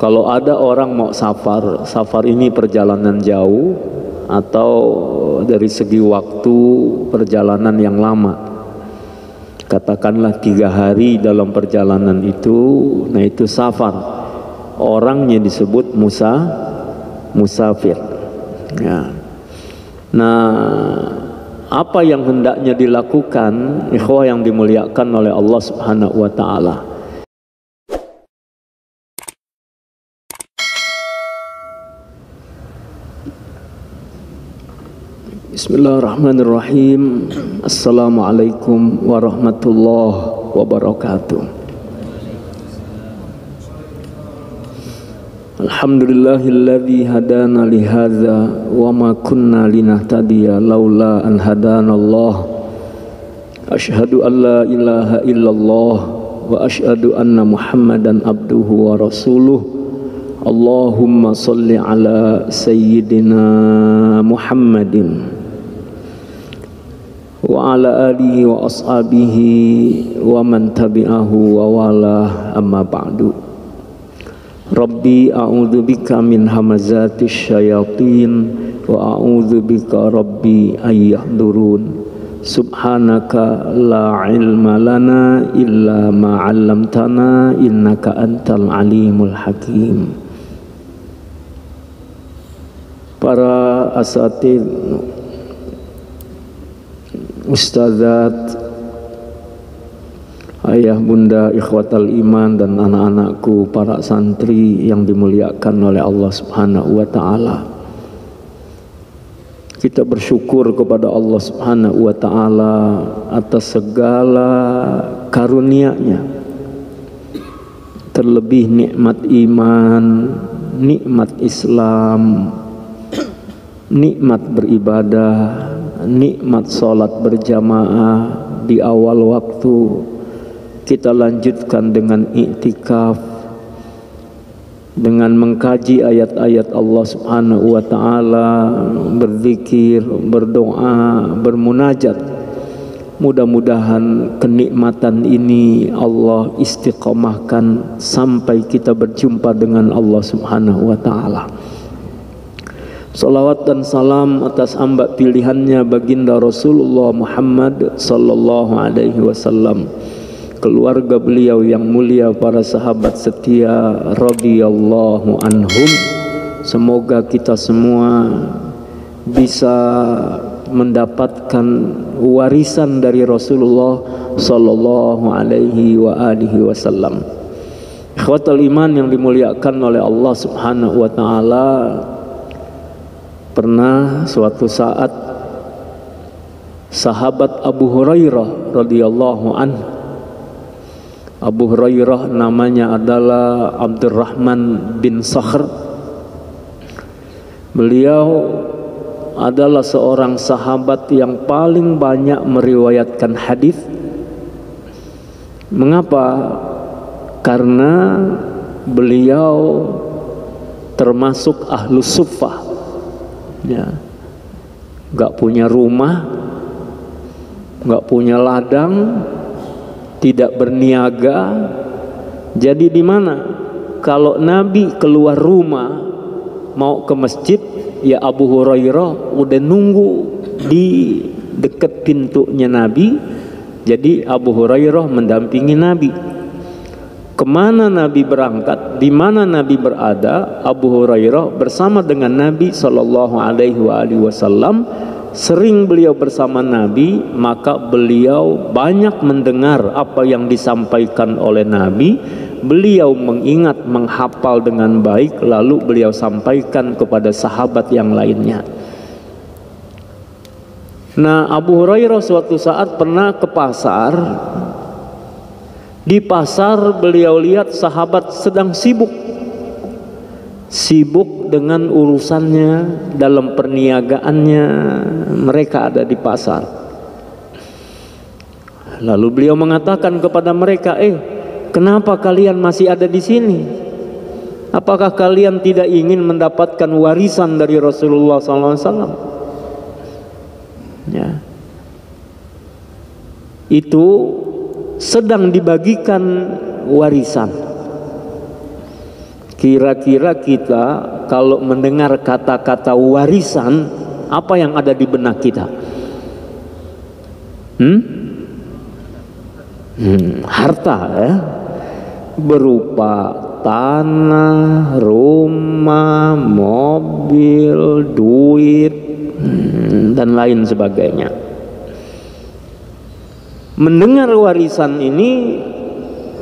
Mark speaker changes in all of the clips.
Speaker 1: Kalau ada orang mau safar, safar ini perjalanan jauh atau dari segi waktu perjalanan yang lama, katakanlah 3 hari dalam perjalanan itu, nah itu safar, orangnya disebut musafir ya. Nah, apa yang hendaknya dilakukan ikhwah yang dimuliakan oleh Allah Subhanahu wa taala? Bismillahirrahmanirrahim. Assalamualaikum warahmatullahi wabarakatuh. Alhamdulillahilladzi hadana li hadza wa ma kunna linahtadiya laula an hadanallah. Asyhadu an la ilaha illallah wa asyhadu anna Muhammadan abduhu wa rasuluh. Allahumma shalli ala sayyidina Muhammadin wa ala alihi wa ashabihi wa man tabi'ahu wa wala, amma ba'du. Rabbi a'udzu bika min hamazatis syayatin wa a'udzu bika rabbi ayyahdurun. Subhanaka la ilma lana illa ma 'allamtana innaka antal alimul hakim. Para asatidz, ustadzat, ayah bunda ikhwatal iman dan anak-anakku para santri yang dimuliakan oleh Allah Subhanahu wa taala. Kita bersyukur kepada Allah Subhanahu wa taala atas segala karunia-Nya. Terlebih nikmat iman, nikmat Islam, nikmat beribadah, nikmat salat berjamaah di awal waktu. Kita lanjutkan dengan iktikaf, dengan mengkaji ayat-ayat Allah Subhanahu wa taala, berzikir, berdoa, bermunajat. Mudah-mudahan kenikmatan ini Allah istiqomahkan sampai kita berjumpa dengan Allah Subhanahu wa taala. Salawat dan salam atas hamba pilihannya baginda Rasulullah Muhammad sallallahu alaihi wasallam, keluarga beliau yang mulia, para sahabat setia radhiyallahu anhum. Semoga kita semua bisa mendapatkan warisan dari Rasulullah sallallahu alaihi wa alihi wasallam. Ikhwatul iman yang dimuliakan oleh Allah Subhanahu wa taala, pernah suatu saat sahabat Abu Hurairah radhiyallahu anhu, Abu Hurairah namanya adalah Abdurrahman bin Sakhr. Beliau adalah seorang sahabat yang paling banyak meriwayatkan hadis. Mengapa? Karena beliau termasuk ahlus suffah ya. Gak punya rumah, gak punya ladang, tidak berniaga. Jadi di mana kalau Nabi keluar rumah mau ke masjid, ya Abu Hurairah udah nunggu di dekat pintunya Nabi. Jadi Abu Hurairah mendampingi Nabi. Kemana Nabi berangkat, di mana Nabi berada, Abu Hurairah bersama dengan Nabi Shallallahu Alaihi Wasallam. Sering beliau bersama Nabi, maka beliau banyak mendengar apa yang disampaikan oleh Nabi. Beliau mengingat, menghafal dengan baik, lalu beliau sampaikan kepada sahabat yang lainnya. Nah, Abu Hurairah suatu saat pernah ke pasar. Di pasar beliau lihat sahabat sedang sibuk dengan urusannya, dalam perniagaannya. Mereka ada di pasar. Lalu beliau mengatakan kepada mereka, kenapa kalian masih ada di sini? Apakah kalian tidak ingin mendapatkan warisan dari Rasulullah SAW? Ya. Itu sedang dibagikan warisan. Kira-kira kita kalau mendengar kata-kata warisan, apa yang ada di benak kita? Harta ya, berupa tanah, rumah, mobil, duit, dan lain sebagainya. Mendengar warisan ini,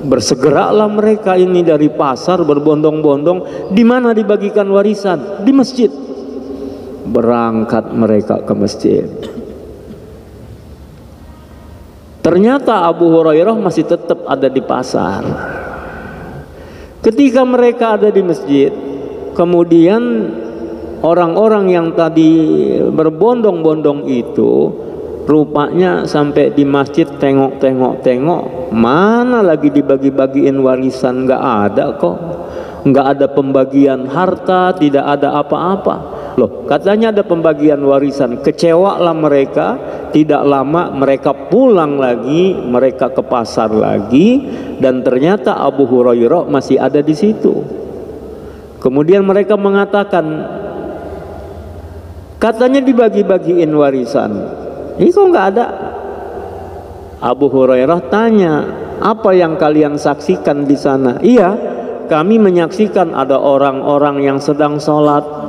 Speaker 1: bersegeralah mereka ini dari pasar berbondong-bondong. Di mana dibagikan warisan? Di masjid. Berangkat mereka ke masjid. Ternyata Abu Hurairah masih tetap ada di pasar. Ketika mereka ada di masjid, kemudian orang-orang yang tadi berbondong-bondong itu rupanya sampai di masjid tengok, mana lagi dibagi-bagiin warisan, nggak ada kok, nggak ada pembagian harta, tidak ada apa-apa. Loh, katanya ada pembagian warisan. Kecewalah mereka. Tidak lama mereka pulang lagi, mereka ke pasar lagi, dan ternyata Abu Hurairah masih ada di situ. Kemudian mereka mengatakan, katanya dibagi-bagiin warisan, ini kok nggak ada? Abu Hurairah tanya, apa yang kalian saksikan di sana? Iya, kami menyaksikan ada orang-orang yang sedang sholat,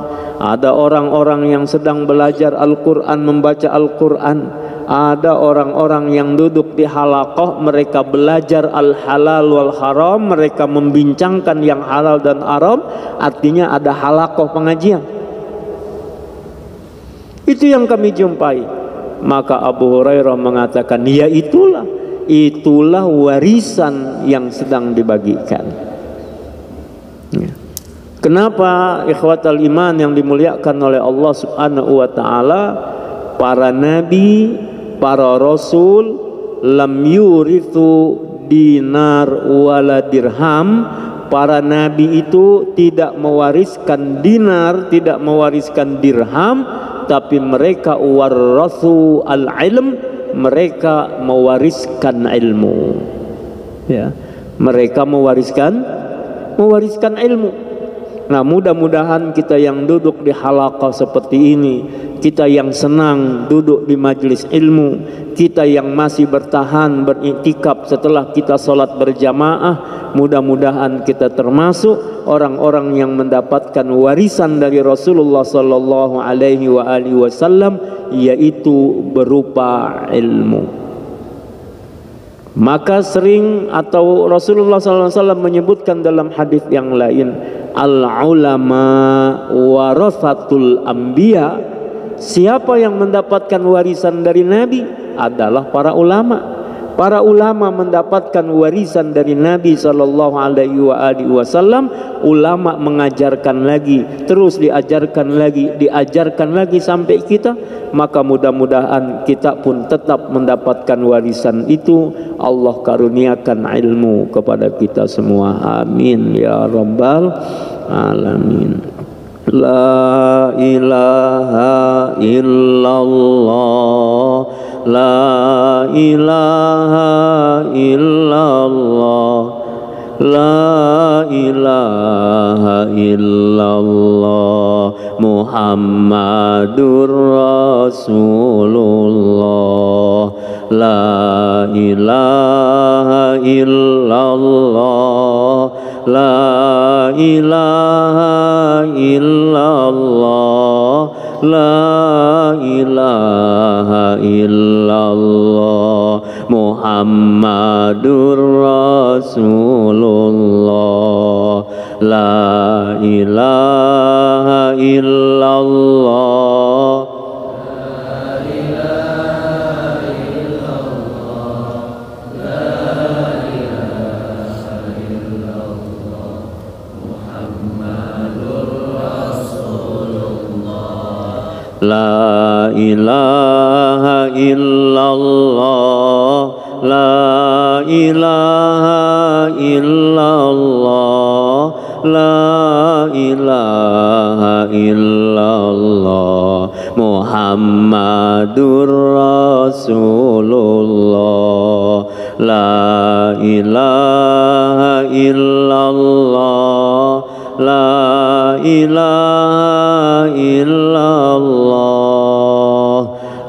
Speaker 1: ada orang-orang yang sedang belajar Al-Quran, membaca Al-Quran, ada orang-orang yang duduk di halaqah, mereka belajar al-halal wal haram, mereka membincangkan yang halal dan haram, artinya ada halaqah pengajian. Itu yang kami jumpai. Maka Abu Hurairah mengatakan, ya itulah warisan yang sedang dibagikan. Kenapa ikhwatal iman yang dimuliakan oleh Allah Subhanahu wa taala, para nabi, para rasul lam yurithu dinar wala dirham. Para nabi itu tidak mewariskan dinar, tidak mewariskan dirham, tapi mereka warathu al-ilm, mereka mewariskan ilmu. Ya, mereka mewariskan ilmu. Nah, mudah-mudahan kita yang duduk di halaqah seperti ini, kita yang senang duduk di majelis ilmu, kita yang masih bertahan beriktikaf setelah kita sholat berjamaah, mudah-mudahan kita termasuk orang-orang yang mendapatkan warisan dari Rasulullah Sallallahu Alaihi Wasallam, yaitu berupa ilmu. Maka sering atau Rasulullah SAW menyebutkan dalam hadis yang lain, al-ulama warathatul anbiya. Siapa yang mendapatkan warisan dari Nabi adalah para ulama. Para ulama mendapatkan warisan dari Nabi Sallallahu Alaihi Wasallam. Ulama mengajarkan lagi, terus diajarkan lagi sampai kita. Maka mudah-mudahan kita pun tetap mendapatkan warisan itu. Allah karuniakan ilmu kepada kita semua. Amin ya rabbal alamin. La ilaha illallah, la ilaha illallah, la ilaha illallah, Muhammadur Rasulullah, la ilaha illallah, la ilaha illallah, la ilaha illallah, Muhammadur Rasulullah, la ilaha illallah, la ilaha illallah, la ilaha illallah, la ilaha illallah, Muhammadur Rasulullah, la ilaha illallah, la ilaha illallah,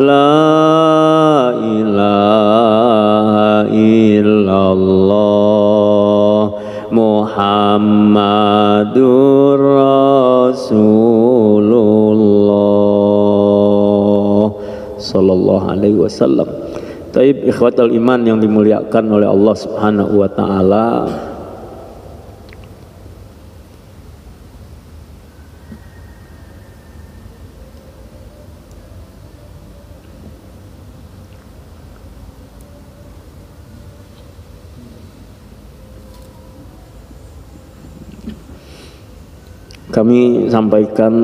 Speaker 1: la ilaha illallah, Muhammadur Rasulullah sallallahu alaihi wasallam. Taib ikhwatal iman yang dimuliakan oleh Allah Subhanahu wa taala. Kami sampaikan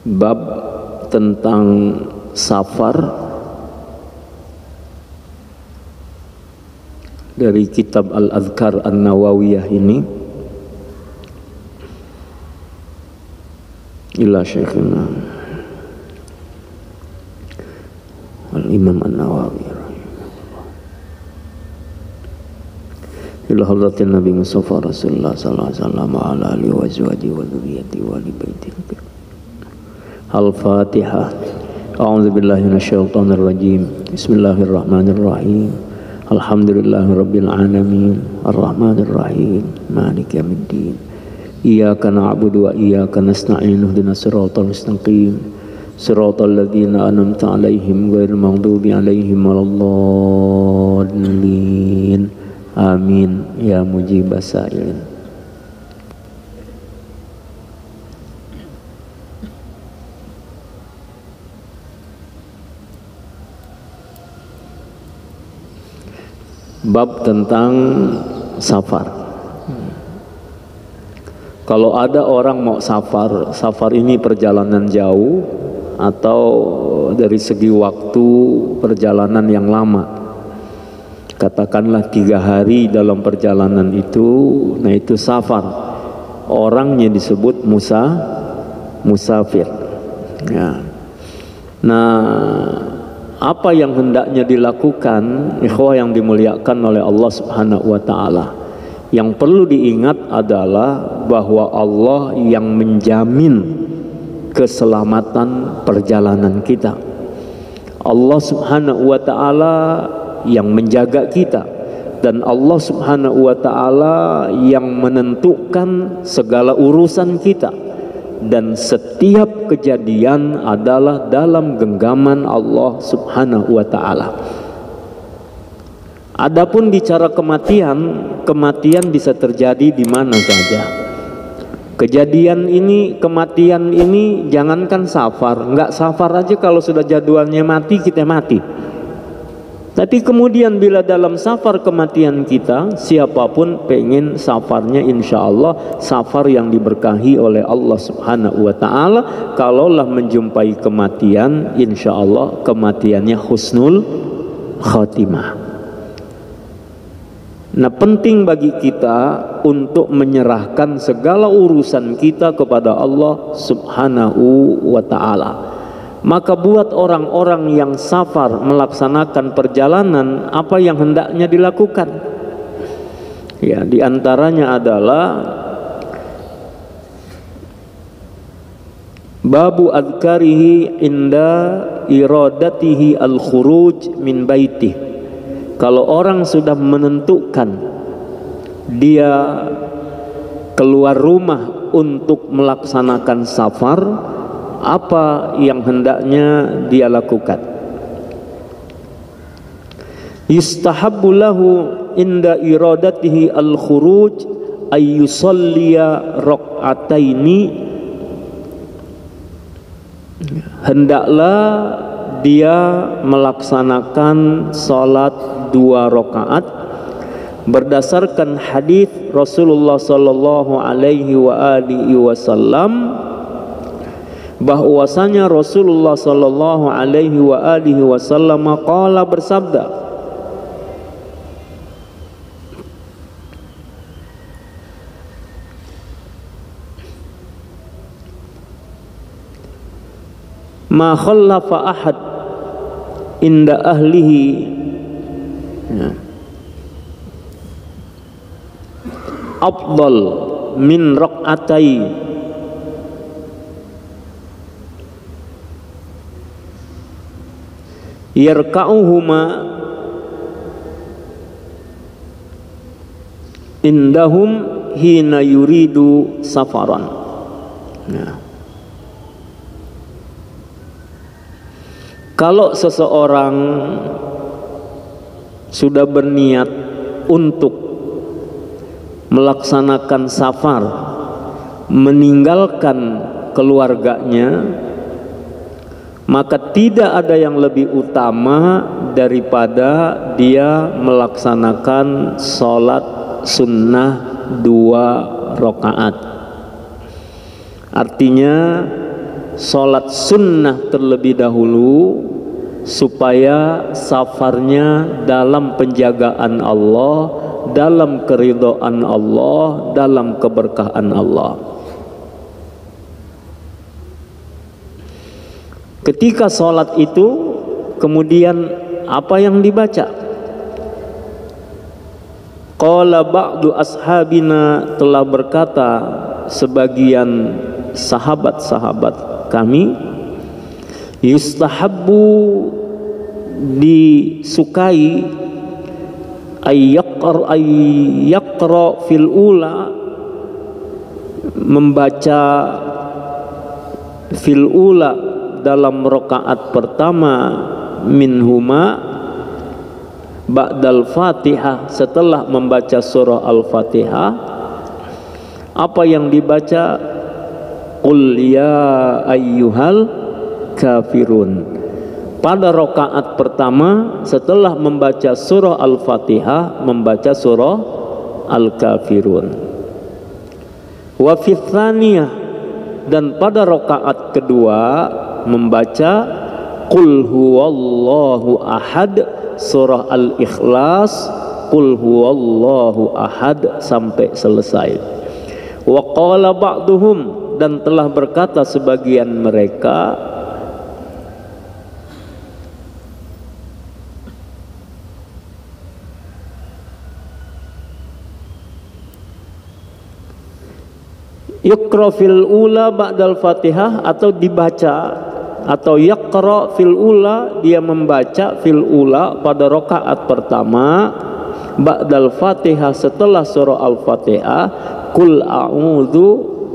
Speaker 1: bab tentang safar dari kitab Al-Adhkar An-Nawawiyah ini ila Syekhina Al-Imam An-Nawawi ila hadratin Nabi Mustafa Rasulullah sallallahu alaihi wasallam wa ala alihi wa azwajihi wa dzurriyyatihi wa ali baitihi. Al-Fatihah. A'udzu billahi minasyaitonir rajim. Bismillahirrahmanirrahim. Alhamdulillahirabbil alamin. Arrahmanir rahim. Maliki yaumiddin. Iyyaka na'budu wa iyyaka nasta'in. Ihdinas siratal mustaqim. Siratal ladzina an'amta 'alaihim ghairil maghdubi 'alaihim waladdallin. Amin ya mujibas sa'ilin. Bab tentang safar. Kalau ada orang mau safar, safar ini perjalanan jauh atau dari segi waktu perjalanan yang lama. Katakanlah 3 hari dalam perjalanan itu, nah itu safar. Orangnya disebut musafir. Ya. Nah, apa yang hendaknya dilakukan ikhwah yang dimuliakan oleh Allah Subhanahu wa taala? Yang perlu diingat adalah bahwa Allah yang menjamin keselamatan perjalanan kita. Allah Subhanahu wa taala yang menjaga kita, dan Allah Subhanahu wa taala yang menentukan segala urusan kita. Dan setiap kejadian adalah dalam genggaman Allah Subhanahu wa taala. Adapun bicara kematian, kematian bisa terjadi di mana saja. Kematian ini jangankan safar, enggak safar aja kalau sudah jadwalnya mati kita mati. Tapi kemudian bila dalam safar kematian kita, siapapun pengen safarnya insya Allah safar yang diberkahi oleh Allah Subhanahu wa ta'ala. Kalaulah menjumpai kematian, insya Allah kematiannya husnul khatimah. Nah, penting bagi kita untuk menyerahkan segala urusan kita kepada Allah Subhanahu wa ta'ala. Maka buat orang-orang yang safar melaksanakan perjalanan, apa yang hendaknya dilakukan? Ya, diantaranya adalah babu adhkarihi inda iradatihi al-khuruj min baitih. Kalau orang sudah menentukan dia keluar rumah untuk melaksanakan safar, apa yang hendaknya dia lakukan? Yustahabbu lahu inda iradatihi al-khuruj ay yusalliya raq'ataini. Hendaklah dia melaksanakan salat 2 rakaat berdasarkan hadis Rasulullah sallallahu alaihi wasallam bahwasanya Rasulullah sallallahu alaihi wasallam qala bersabda, ma khallafa ahad inda ahlihi, ya, afdal min raq'atai yarka'uhuma indahum hina yuridu safaran. Nah, kalau seseorang sudah berniat untuk melaksanakan safar, meninggalkan keluarganya, maka tidak ada yang lebih utama daripada dia melaksanakan sholat sunnah 2 rakaat. Artinya sholat sunnah terlebih dahulu supaya safarnya dalam penjagaan Allah, dalam keridhaan Allah, dalam keberkahan Allah. Ketika sholat itu kemudian apa yang dibaca? Qala ba'du ashabina, telah berkata sebagian sahabat-sahabat kami, yustahabbu, disukai, ayyaqra fil ula, membaca fil ula dalam rakaat pertama, minhuma ba'dal Fatihah, setelah membaca surah Al-Fatihah. Apa yang dibaca? Qul ya ayyuhal kafirun. Pada rakaat pertama setelah membaca surah Al-Fatihah, membaca surah Al-Kafirun. Wa fi tsaniyah, dan pada rakaat kedua membaca Qul huwallahu ahad, surah Al-Ikhlas, Qul huwallahu ahad, sampai selesai. Wa qala ba'duhum, dan telah berkata sebagian mereka, yukra fil ula ba'dal Fatihah, atau dibaca, atau yaqra fil ula, dia membaca fil ula pada rakaat pertama, ba'dal Fatihah, setelah surah Al-Fatihah, Qul a'udzu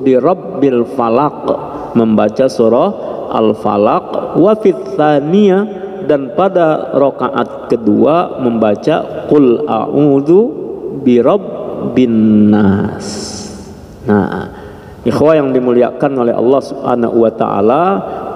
Speaker 1: birabbil falaq, membaca surah Al-Falaq. Wa fit tsaniyah, dan pada rakaat kedua membaca Qul a'udzu birabbin nas. Nah, ikhwah yang dimuliakan oleh Allah Subhanahu wa taala,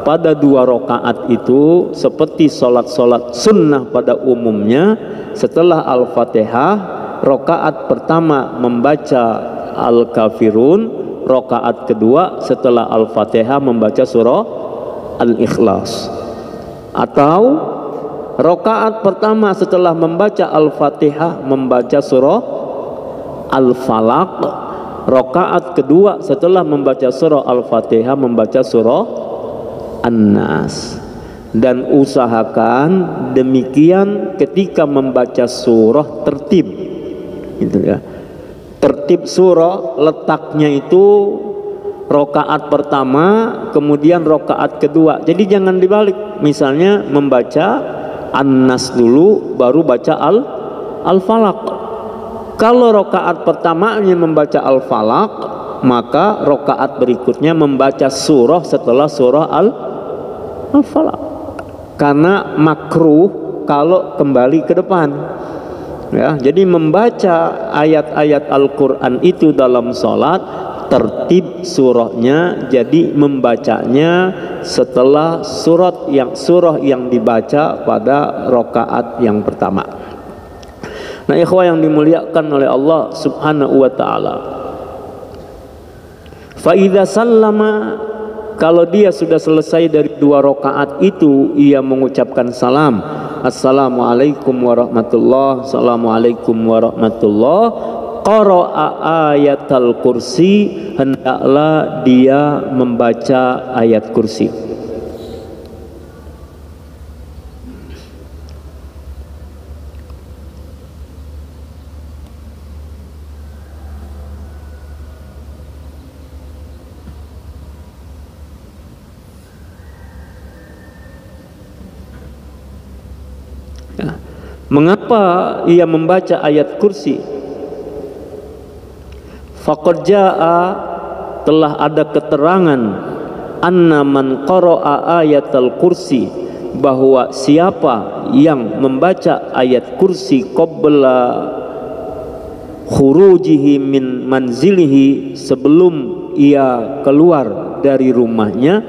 Speaker 1: pada 2 rakaat itu seperti sholat-sholat sunnah pada umumnya, setelah Al-Fatihah rakaat pertama membaca Al-Kafirun, rakaat kedua setelah Al-Fatihah membaca surah Al-Ikhlas. Atau rakaat pertama setelah membaca Al-Fatihah membaca surah Al-Falaq, rakaat kedua setelah membaca surah Al-Fatihah membaca surah An-Nas. Dan usahakan demikian ketika membaca surah, tertib, gitu ya. Tertib surah letaknya itu rakaat pertama kemudian rakaat kedua. Jadi jangan dibalik. Misalnya membaca An-Nas dulu baru baca Al-Falaq. Kalau rakaat pertamanya membaca Al-Falaq, maka rakaat berikutnya membaca surah setelah surah Al-Falaq. Karena makruh kalau kembali ke depan. Ya, jadi membaca ayat-ayat Al-Quran itu dalam sholat, tertib surahnya, jadi membacanya setelah surah yang dibaca pada rakaat yang pertama. Nah, ikhwah yang dimuliakan oleh Allah Subhanahu wa taala, fa idza sallama, kalau dia sudah selesai dari 2 rakaat itu, ia mengucapkan salam, assalamualaikum warahmatullah, assalamualaikum warahmatullah, qara'a ayatal kursi, hendaklah dia membaca ayat kursi. Mengapa ia membaca ayat kursi? Faqad jaa, telah ada keterangan, anna man qara'a ayatal kursi, bahwa siapa yang membaca ayat kursi qabla khurujihi min manzilihi, sebelum ia keluar dari rumahnya,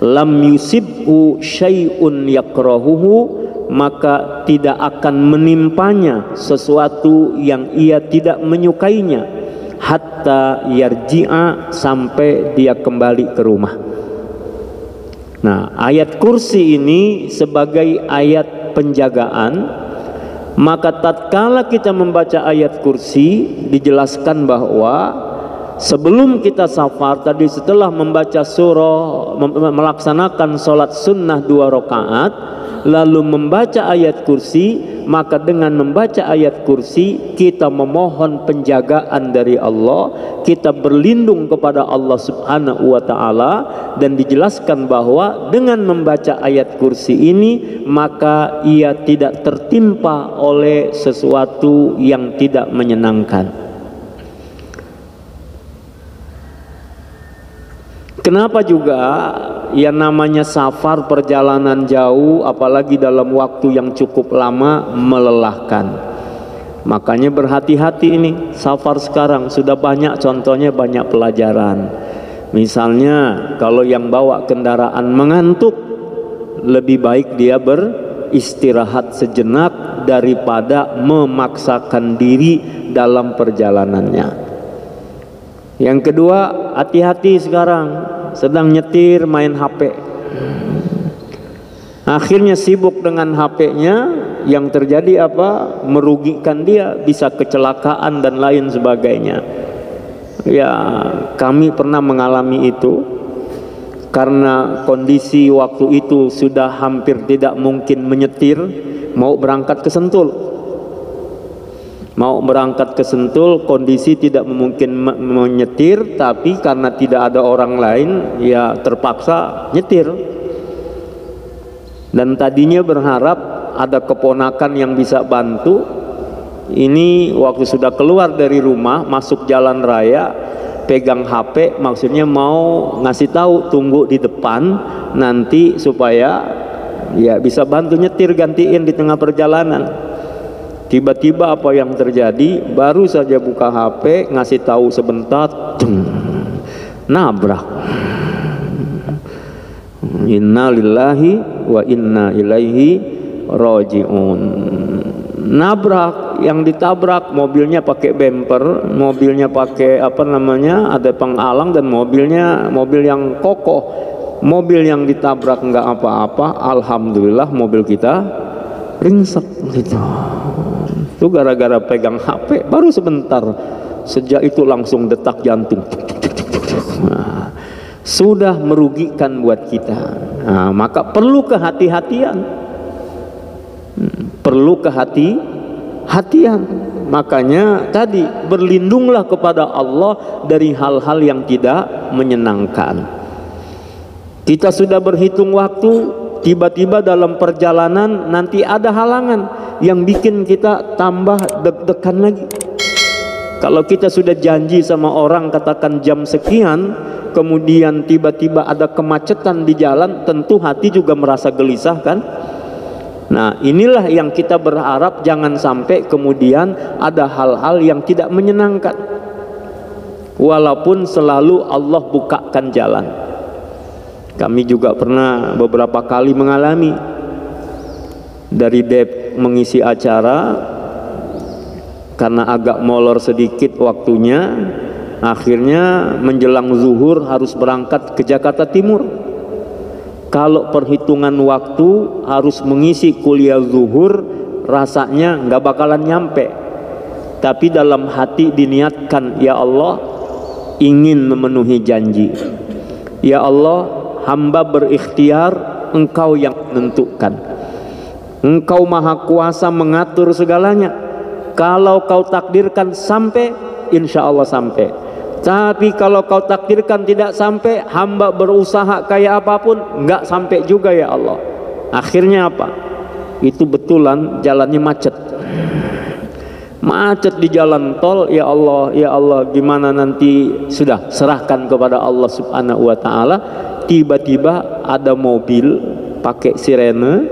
Speaker 1: lam yusibhu syai'un yakrahuhu, maka tidak akan menimpanya sesuatu yang ia tidak menyukainya, hatta yarji'a, sampai dia kembali ke rumah. Nah, ayat kursi ini sebagai ayat penjagaan. Maka tatkala kita membaca ayat kursi, dijelaskan bahwa sebelum kita safar tadi, setelah membaca surah, melaksanakan sholat sunnah 2 rakaat, lalu membaca ayat kursi, maka dengan membaca ayat kursi kita memohon penjagaan dari Allah, kita berlindung kepada Allah Subhanahu wa ta'ala. Dan dijelaskan bahwa dengan membaca ayat kursi ini, maka ia tidak tertimpa oleh sesuatu yang tidak menyenangkan. Kenapa juga yang namanya safar, perjalanan jauh, apalagi dalam waktu yang cukup lama, melelahkan. Makanya berhati-hati ini safar sekarang, sudah banyak contohnya, banyak pelajaran. Misalnya kalau yang bawa kendaraan mengantuk, lebih baik dia beristirahat sejenak daripada memaksakan diri dalam perjalanannya. Yang kedua, hati-hati sekarang, sedang nyetir main HP, akhirnya sibuk dengan HP-nya, yang terjadi apa? Merugikan dia, bisa kecelakaan dan lain sebagainya. Ya, kami pernah mengalami itu, karena kondisi waktu itu sudah hampir tidak mungkin menyetir, mau berangkat ke Sentul. Kondisi tidak memungkin menyetir, tapi karena tidak ada orang lain, ya terpaksa nyetir. Dan tadinya berharap ada keponakan yang bisa bantu. Ini waktu sudah keluar dari rumah, masuk jalan raya, pegang HP, maksudnya mau ngasih tahu tunggu di depan nanti supaya ya bisa bantu nyetir, gantiin di tengah perjalanan. Tiba-tiba apa yang terjadi? Baru saja buka HP, ngasih tahu sebentar, nabrak. Inna lillahi wa inna ilaihi raji'un. Nabrak, yang ditabrak mobilnya pakai bumper, mobilnya pakai apa namanya, ada penghalang, dan mobilnya mobil yang kokoh. Mobil yang ditabrak enggak apa-apa, alhamdulillah, mobil kita ringsek gitu. Itu gara-gara pegang HP baru sebentar, sejak itu langsung detak jantung. Nah, sudah merugikan buat kita. Nah, maka perlu kehati-hatian. Perlu kehati-hatian. Makanya tadi, berlindunglah kepada Allah dari hal-hal yang tidak menyenangkan. Kita sudah berhitung waktu, tiba-tiba dalam perjalanan nanti ada halangan yang bikin kita tambah deg-degan lagi. Kalau kita sudah janji sama orang, katakan jam sekian, kemudian tiba-tiba ada kemacetan di jalan, tentu hati juga merasa gelisah kan? Nah, inilah yang kita berharap jangan sampai kemudian ada hal-hal yang tidak menyenangkan, walaupun selalu Allah bukakan jalan. Kami juga pernah beberapa kali mengalami, dari Dep mengisi acara, karena agak molor sedikit waktunya, akhirnya menjelang zuhur harus berangkat ke Jakarta Timur. Kalau perhitungan waktu harus mengisi kuliah zuhur, rasanya nggak bakalan nyampe. Tapi dalam hati diniatkan, ya Allah, ingin memenuhi janji. Ya Allah, hamba berikhtiar, Engkau yang menentukan. Engkau maha kuasa mengatur segalanya. Kalau Kau takdirkan sampai, insya Allah sampai. Tapi kalau Kau takdirkan tidak sampai, hamba berusaha kayak apapun nggak sampai juga ya Allah. Akhirnya apa? itu betulan jalannya macet. Macet di jalan tol, ya Allah, gimana nanti? Sudah serahkan kepada Allah Subhanahu wa taala. Tiba-tiba ada mobil pakai sirene.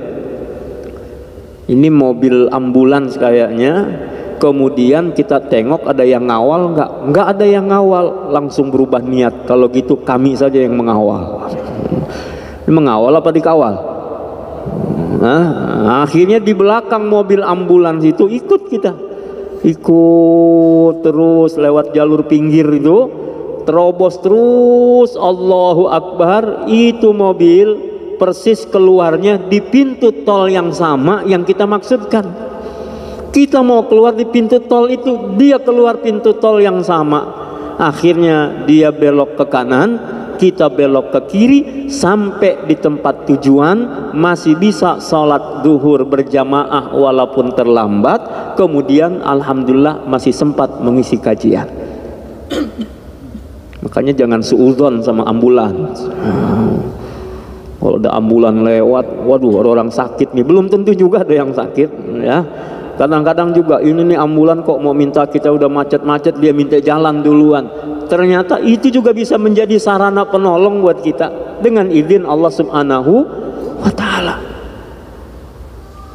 Speaker 1: Ini mobil ambulans kayaknya. Kemudian kita tengok ada yang ngawal nggak ada yang ngawal. Langsung berubah niat, kalau gitu kami saja yang mengawal. Mengawal apa dikawal? Nah, akhirnya di belakang mobil ambulans itu ikut kita. Ikut terus lewat jalur pinggir itu, terobos terus, Allahu Akbar. Itu mobil persis keluarnya di pintu tol yang sama yang kita maksudkan. Kita mau keluar di pintu tol itu, dia keluar pintu tol yang sama. Akhirnya dia belok ke kanan, kita belok ke kiri, sampai di tempat tujuan masih bisa sholat duhur berjamaah walaupun terlambat. Kemudian alhamdulillah masih sempat mengisi kajian. Makanya jangan suudzon sama ambulans. Kalau ada ambulan lewat, waduh ada orang sakit nih, belum tentu juga ada yang sakit ya. Kadang-kadang juga ini nih ambulan kok mau minta, kita udah macet-macet, dia minta jalan duluan. Ternyata itu juga bisa menjadi sarana penolong buat kita dengan izin Allah Subhanahu wa taala.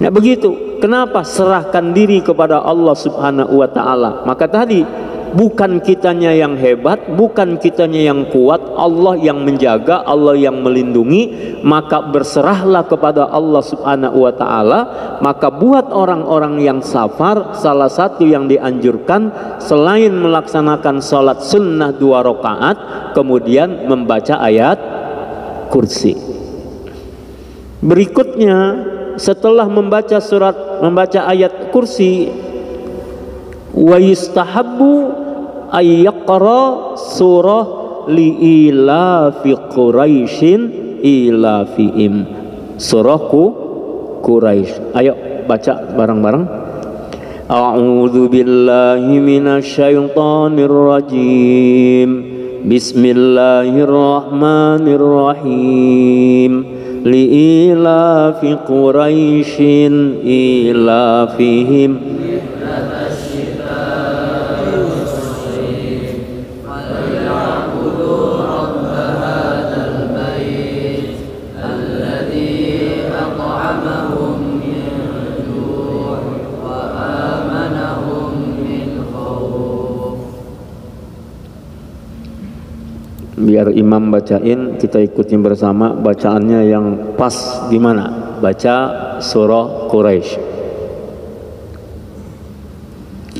Speaker 1: Nah begitu. Kenapa? Serahkan diri kepada Allah Subhanahu wa taala. Maka tadi bukan kitanya yang hebat, bukan kitanya yang kuat, Allah yang menjaga, Allah yang melindungi. Maka berserahlah kepada Allah Subhanahu wa taala. Maka buat orang-orang yang safar, salah satu yang dianjurkan selain melaksanakan sholat sunnah 2 rakaat, kemudian membaca ayat kursi. Berikutnya setelah membaca ayat kursi, wa yustahabbu ayyaqra surah li'ilafi Quraisyin ilafihim, surah Quraisy. Ayo baca bareng-bareng. A'udzu billahi minasyaitonir rajim. Bismillahirrahmanirrahim. Li'ilafi Quraisyin ilafihim biar imam bacain, kita ikutin bersama bacaannya yang pas gimana. Baca surah Quraisy,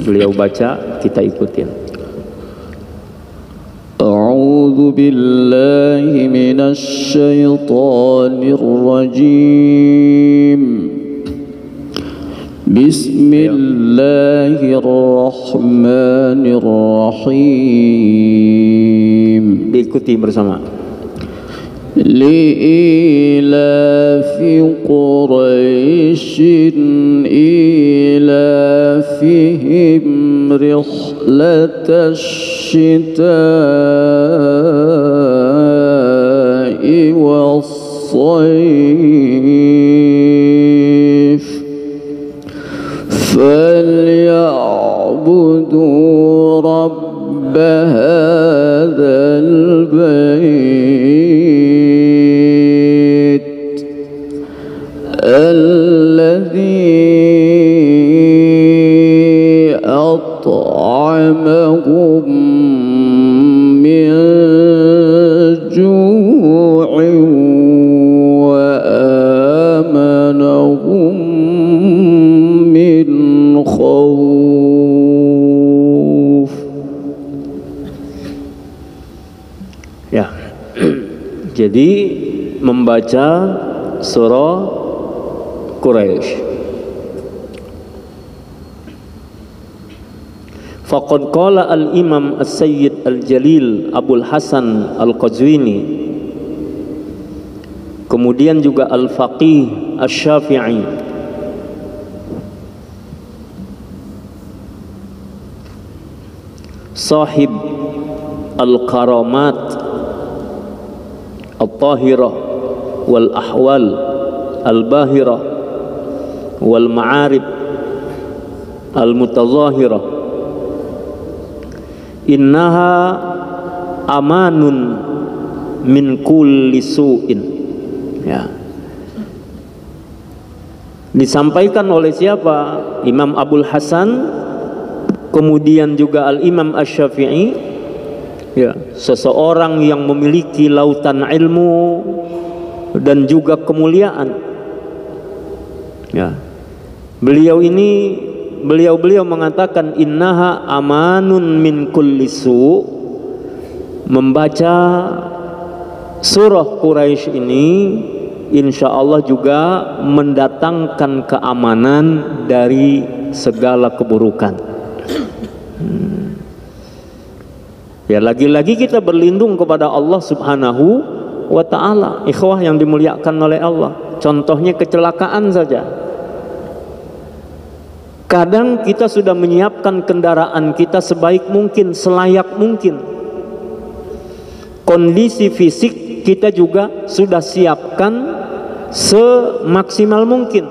Speaker 1: beliau baca, kita ikutin.
Speaker 2: A'udzu billahi minasy syaithanir rajim. Bismillahirrahmanirrahim.
Speaker 1: Diikuti bersama.
Speaker 2: Li'ilafi Quraisyin ilafihim rihlatash syita'i was-sayf فليعبدوا رب هذا البيت الذي أطعمهم من جوع وآمنهم من خوف.
Speaker 1: Ya. Jadi membaca surah Quraisy. Faqad qala al-Imam As-Sayyid Al-Jalil Abul Hasan Al-Qazwini, kemudian juga Al-Faqih Asy-Syafi'i, sahib Al-Karamat Al-Tahirah wal Ahwal Al-Bahirah, wal ma'arib al-mutazahirah, innaha amanun min kulli su'in. Ya. Disampaikan oleh siapa? Imam Abul Hasan, kemudian juga Al-Imam Asy-Syafi'i. Ya, seseorang yang memiliki lautan ilmu dan juga kemuliaan. Ya. Beliau mengatakan innaha amanun min kulli su'. Membaca surah Quraisy ini insya Allah juga mendatangkan keamanan dari segala keburukan. Ya, lagi-lagi kita berlindung kepada Allah Subhanahu wa ta'ala. Ikhwah yang dimuliakan oleh Allah, contohnya kecelakaan saja. Kadang kita sudah menyiapkan kendaraan kita sebaik mungkin, selayak mungkin. Kondisi fisik kita juga sudah siapkan semaksimal mungkin.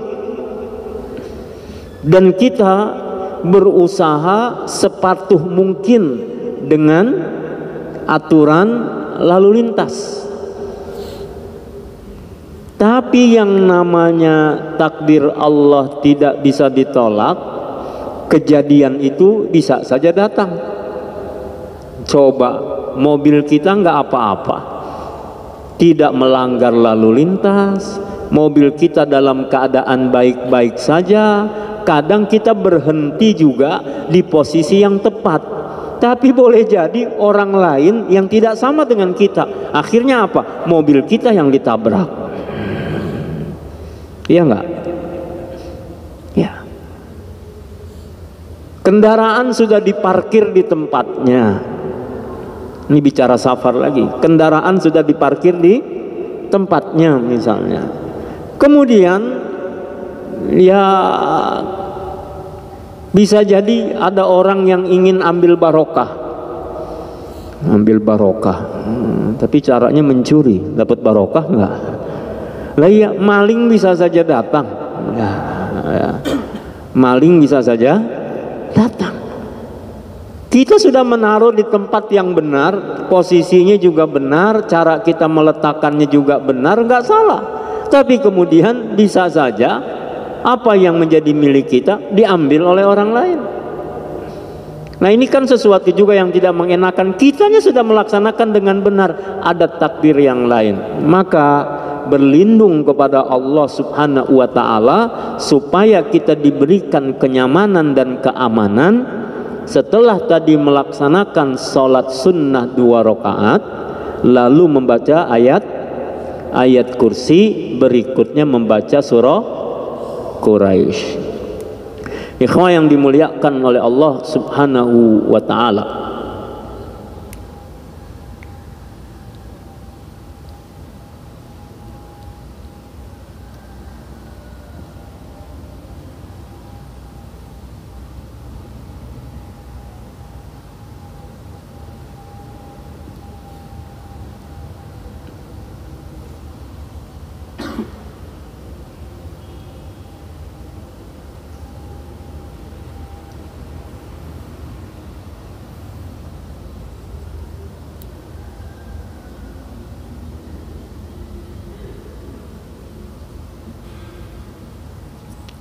Speaker 1: Dan kita berusaha sepatuh mungkin dengan aturan lalu lintas. Tapi yang namanya takdir Allah tidak bisa ditolak. Kejadian itu bisa saja datang. Coba mobil kita nggak apa-apa, tidak melanggar lalu lintas, mobil kita dalam keadaan baik-baik saja. Kadang kita berhenti juga di posisi yang tepat, tapi boleh jadi orang lain yang tidak sama dengan kita, akhirnya apa? Mobil kita yang ditabrak. Iya nggak? Ya. Kendaraan sudah diparkir di tempatnya. Ini bicara safar lagi. Kendaraan sudah diparkir di tempatnya misalnya. Kemudian ya bisa jadi ada orang yang ingin ambil barokah. Ambil barokah. Tapi caranya mencuri, dapat barokah enggak? Lah iya, maling bisa saja datang. Ya. Maling bisa saja datang. Kita sudah menaruh di tempat yang benar, posisinya juga benar, cara kita meletakkannya juga benar, nggak salah. Tapi kemudian bisa saja apa yang menjadi milik kita diambil oleh orang lain. Nah, ini kan sesuatu juga yang tidak mengenakan. Kitanya sudah melaksanakan dengan benar, ada takdir yang lain. Maka berlindung kepada Allah Subhanahu wa ta'ala supaya kita diberikan kenyamanan dan keamanan. Setelah tadi melaksanakan sholat sunnah 2 rakaat, lalu membaca ayat kursi, berikutnya membaca surah Quraisy. Ikhwah yang dimuliakan oleh Allah Subhanahu wa ta'ala,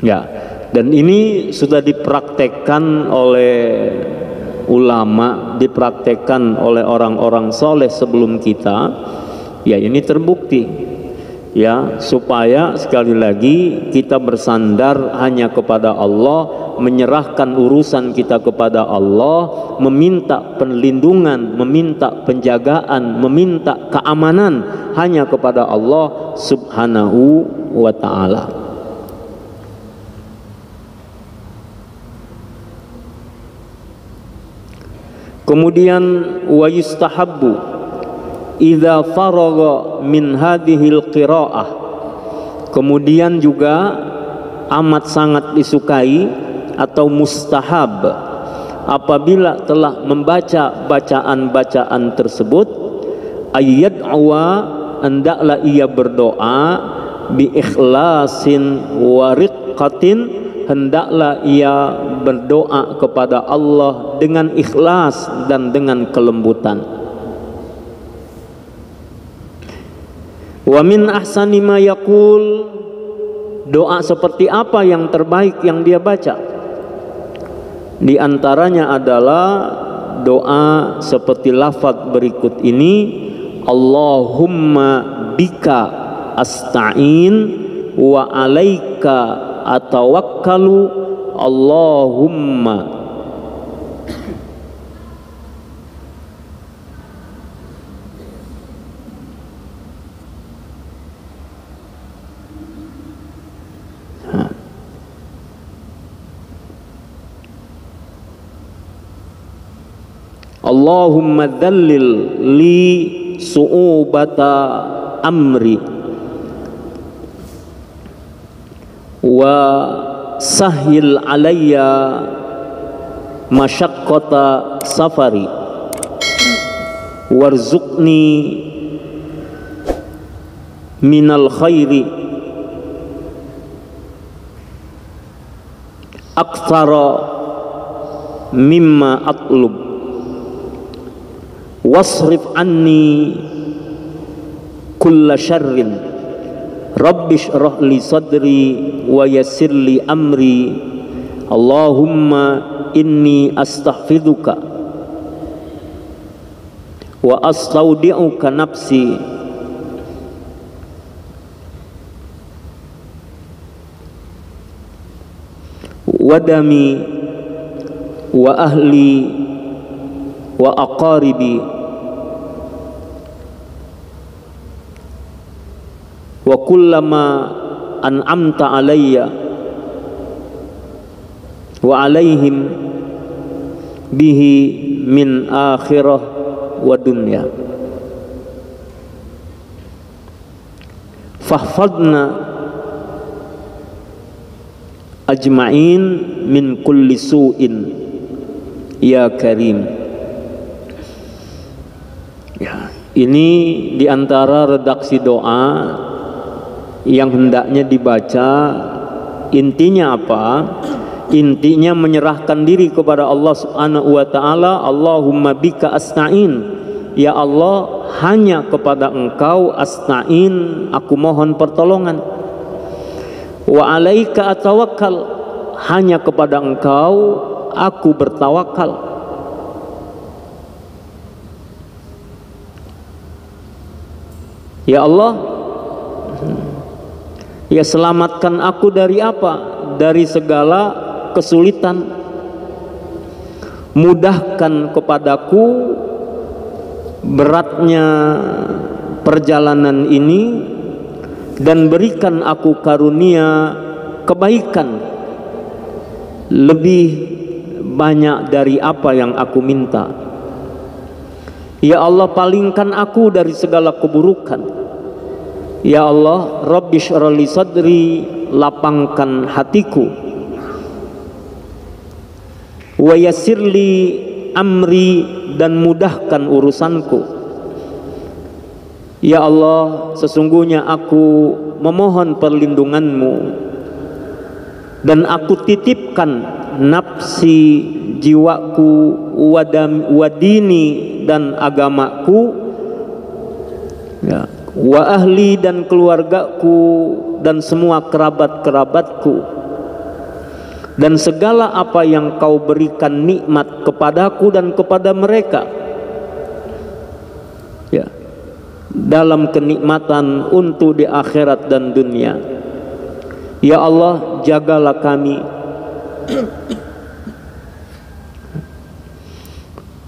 Speaker 1: ya, dan ini sudah dipraktekkan oleh ulama, dipraktekkan oleh orang-orang soleh sebelum kita. Ya, ini terbukti. Ya, supaya sekali lagi kita bersandar hanya kepada Allah, menyerahkan urusan kita kepada Allah, meminta perlindungan, meminta penjagaan, meminta keamanan hanya kepada Allah Subhanahu wa ta'ala. Kemudian wa yustahabbu idza faragha min hadhil qiraah. Kemudian juga amat sangat disukai atau mustahab apabila telah membaca bacaan-bacaan tersebut, ayyad'a, hendaklah ia berdoa bi ikhlasin wa riqqatin, hendaklah ia berdoa kepada Allah dengan ikhlas dan dengan kelembutan. Wa min ahsani ma yaqul, doa seperti apa yang terbaik yang dia baca? Di antaranya adalah doa seperti lafaz berikut ini, Allahumma bika asta'in wa alaika atawakkalu, Allahumma. Allahumma dhallil li su'ubata amri wa sahil alayya masyaqqata safari warzuqni minal khairi aktsara mimma atlub wasrif anni kulla syarrin rabbi shrah li sadri wa yassir li amri Allahumma inni astaghfiruka wa astaudi'uka nafsi wa dami wa ahli wa aqaribi wa kullama an'amta alayya wa alaihim bihi min akhirah wa dunya fahfadna ajma'in min kulli su'in ya karim. Ya, ini diantara redaksi doa yang hendaknya dibaca. Intinya apa? Intinya menyerahkan diri kepada Allah Subhanahu wa taala. Allahumma bika asta'in, ya Allah, hanya kepada Engkau asta'in, aku mohon pertolongan. Wa alaika atawakkal, hanya kepada Engkau aku bertawakal. Ya Allah, ya selamatkan aku dari apa? Dari segala kesulitan. Mudahkan kepadaku beratnya perjalanan ini, dan berikan aku karunia kebaikan lebih banyak dari apa yang aku minta. Ya Allah, palingkan aku dari segala keburukan. Ya Allah, Rabbi shrah li sadri, lapangkan hatiku. Wa yassirli amri, dan mudahkan urusanku. Ya Allah, sesungguhnya aku memohon perlindunganmu, dan aku titipkan nafsi, jiwaku, wadini, dan agamaku, ya, wa ahli, dan keluargaku, dan semua kerabat-kerabatku, dan segala apa yang kau berikan nikmat kepadaku dan kepada mereka, ya, dalam kenikmatan untuk di akhirat dan dunia. Ya Allah, jagalah kami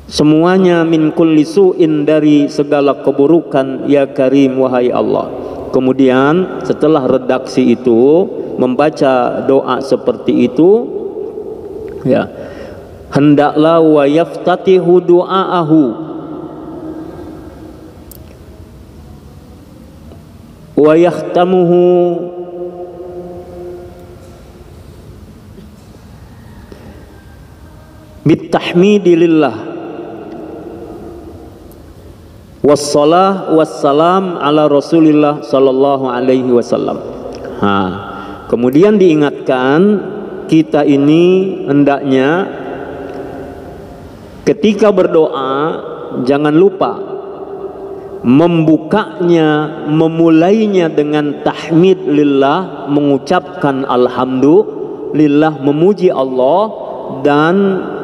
Speaker 1: semuanya min kulli su'in, dari segala keburukan, ya karim, wahai Allah. Kemudian setelah redaksi itu, membaca doa seperti itu, ya, hendaklah wa yaftatihu du'aahu wa yahtamuhu bitahmidi lillah Wassalah wassalam ala Rasulillah sallallahu alaihi wasallam. Kemudian diingatkan kita ini hendaknya ketika berdoa jangan lupa membukanya, memulainya dengan tahmid lillah, mengucapkan alhamdulillah, memuji Allah, dan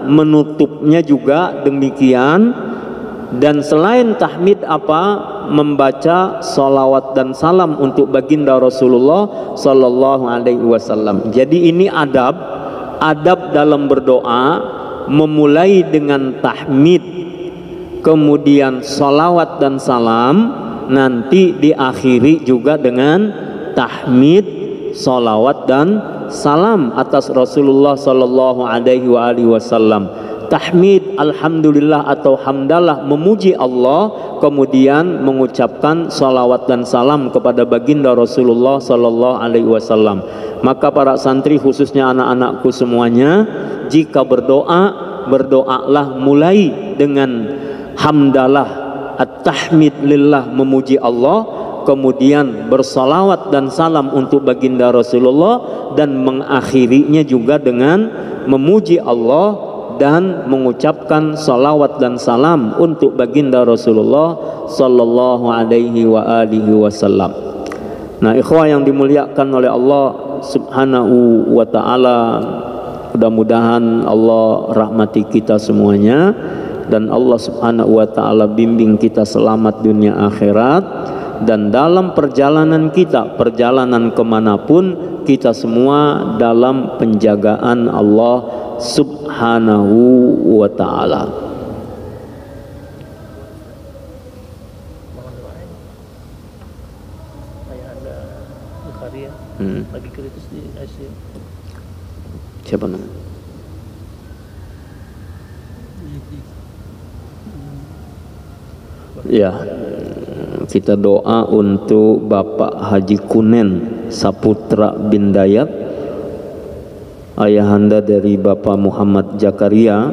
Speaker 1: menutupnya juga demikian. Dan selain tahmid membaca salawat dan salam untuk baginda Rasulullah sallallahu alaihi wasallam. Jadi ini adab dalam berdoa, memulai dengan tahmid, kemudian salawat dan salam, nanti diakhiri juga dengan tahmid, salawat dan salam atas Rasulullah sallallahu alaihi wasallam. Tahmid alhamdulillah atau hamdalah, memuji Allah, kemudian mengucapkan salawat dan salam kepada baginda Rasulullah sallallahu alaihi wasallam. Maka para santri, khususnya anak-anakku semuanya, jika berdoalah mulai dengan hamdalah, at-tahmid lillah, memuji Allah, kemudian bersalawat dan salam untuk baginda Rasulullah, dan mengakhirinya juga dengan memuji Allah dan mengucapkan salawat dan salam untuk baginda Rasulullah sallallahu alaihi wasallam. Nah, ikhwah yang dimuliakan oleh Allah subhanahu wa ta'ala, mudah-mudahan Allah rahmati kita semuanya, dan Allah subhanahu wa ta'ala bimbing kita selamat dunia akhirat. Dan dalam perjalanan kita, perjalanan kemanapun, kita semua dalam penjagaan Allah subhanahu wa ta'ala.
Speaker 3: Lagi kritis di ICU.
Speaker 1: Siapa namanya? Ya, kita doa untuk Bapak Haji Kunen Saputra bin Dayat, ayahanda dari Bapak Muhammad Jakaria,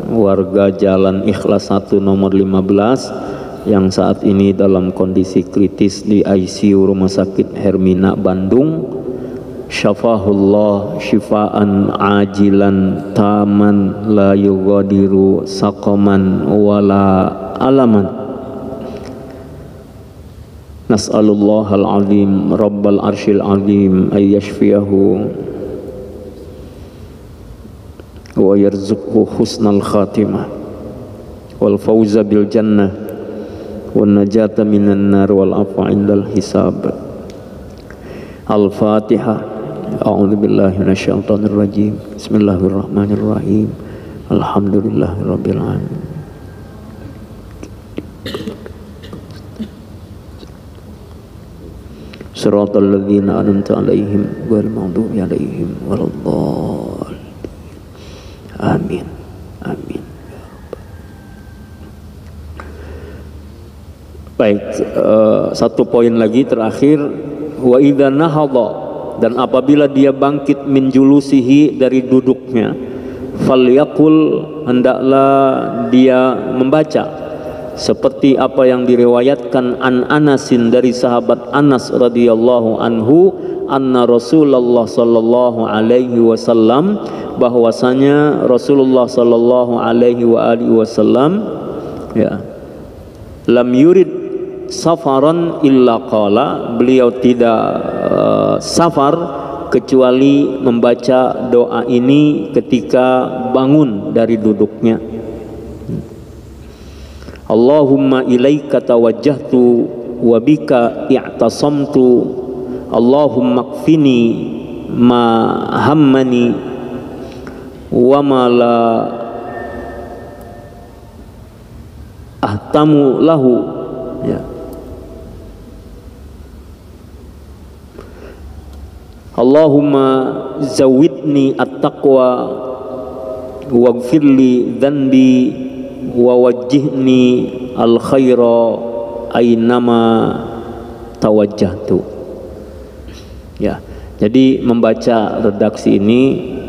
Speaker 1: warga Jalan Ikhlas 1 nomor 15, yang saat ini dalam kondisi kritis di ICU Rumah Sakit Hermina Bandung. Syafahullah syifaan ajilan taman la yughadiru saqaman wala alaman. Nas'alullahal azim rabbal arsyil azim ay yashfiyahu wa yarzuqhu husnal khatimah wal fawza bil jannah wan najata minan nar wal afwa indal hisab. Al-Fatihah. A'udzu billahi minasyaitonir rajim. Bismillahirrahmanirrahim. Alhamdulillahirabbil alamin. Shiratal ladzina an'amta 'alaihim ghairil maghdubi 'alaihim waladdallin. Amin. Amin. Baik, satu poin lagi terakhir. Wa idza nahadha, dan apabila dia bangkit min julusihi, dari duduknya, falyaqul, hendaklah dia membaca seperti apa yang diriwayatkan an Anasin, dari sahabat Anas radhiyallahu anhu, anna Rasulullah sallallahu alaihi wasallam, bahwasanya Rasulullah sallallahu alaihi wasallam ya, lam yurid safaran illa qala, beliau tidak safar kecuali membaca doa ini ketika bangun dari duduknya. Allahumma ilaika tawajjahtu wa bika i'tasamtu, Allahumma kfini ma hammani wa ma la ahtamu lahu, ya. Allahumma zawidni at-taqwa waghfirli dhanbi wa wajjihni al-khaira aynama tawajjahtu. Ya, jadi membaca redaksi ini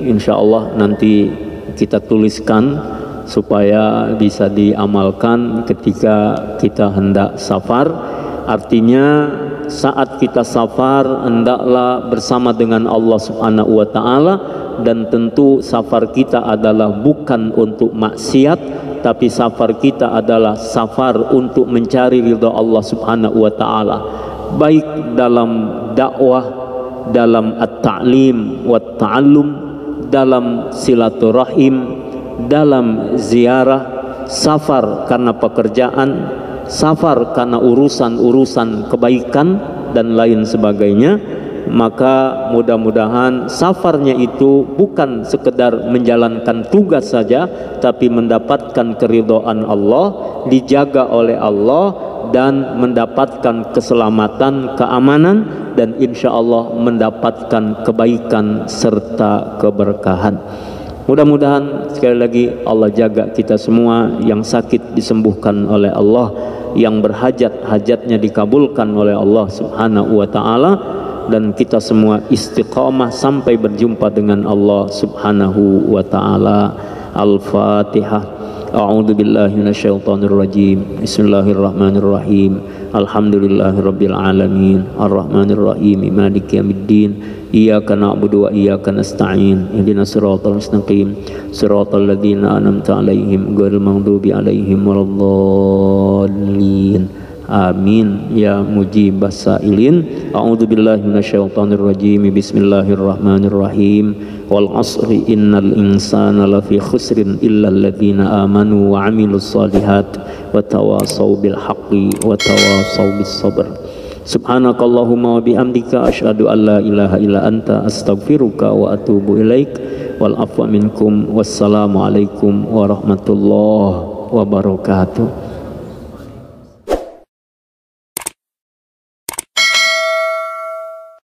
Speaker 1: insyaallah nanti kita tuliskan supaya bisa diamalkan ketika kita hendak safar. Artinya saat kita safar hendaklah bersama dengan Allah Subhanahu wa taala, dan tentu safar kita adalah bukan untuk maksiat, tapi safar kita adalah safar untuk mencari ridha Allah Subhanahu wa taala, baik dalam dakwah, dalam at-ta'lim wa ta'allum, dalam silaturahim, dalam ziarah, safar karena pekerjaan, safar karena urusan-urusan kebaikan dan lain sebagainya. Maka mudah-mudahan safarnya itu bukan sekedar menjalankan tugas saja, tapi mendapatkan keridhaan Allah, dijaga oleh Allah, dan mendapatkan keselamatan, keamanan, dan insya Allah mendapatkan kebaikan serta keberkahan. Mudah-mudahan sekali lagi Allah jaga kita semua, yang sakit disembuhkan oleh Allah, yang berhajat hajatnya dikabulkan oleh Allah Subhanahu wa taala, dan kita semua istiqamah sampai berjumpa dengan Allah Subhanahu wa taala. Al-Fatihah. A'udzu billahi minasyaitonir rajim. Bismillahirrahmanirrahim. Alhamdulillahirabbil alamin. Arrahmanir rahim. Maliki yaumiddin. Iyyaka na'budu wa iyyaka nasta'in. Ihdinas siratal mustaqim. Siratal ladzina an'amta 'alaihim ghairil maghdubi 'alaihim waladdallin. Amin ya mujibas sa'ilin. A'udzu billahi minasyaitonir rajim. Bismillahirrahmanirrahim. Wal 'asri innal insana lafi khusrin illal ladzina amanu wa 'amilus shalihat wa tawassaw bil haqqi wa tawassaw bis sabr. Subhanakallahumma wa bihamdika asyhadu an la ilaha illa anta astaghfiruka wa atubu ilaik. Wal afwa minkum. Wassalamu alaikum warahmatullahi wabarakatuh.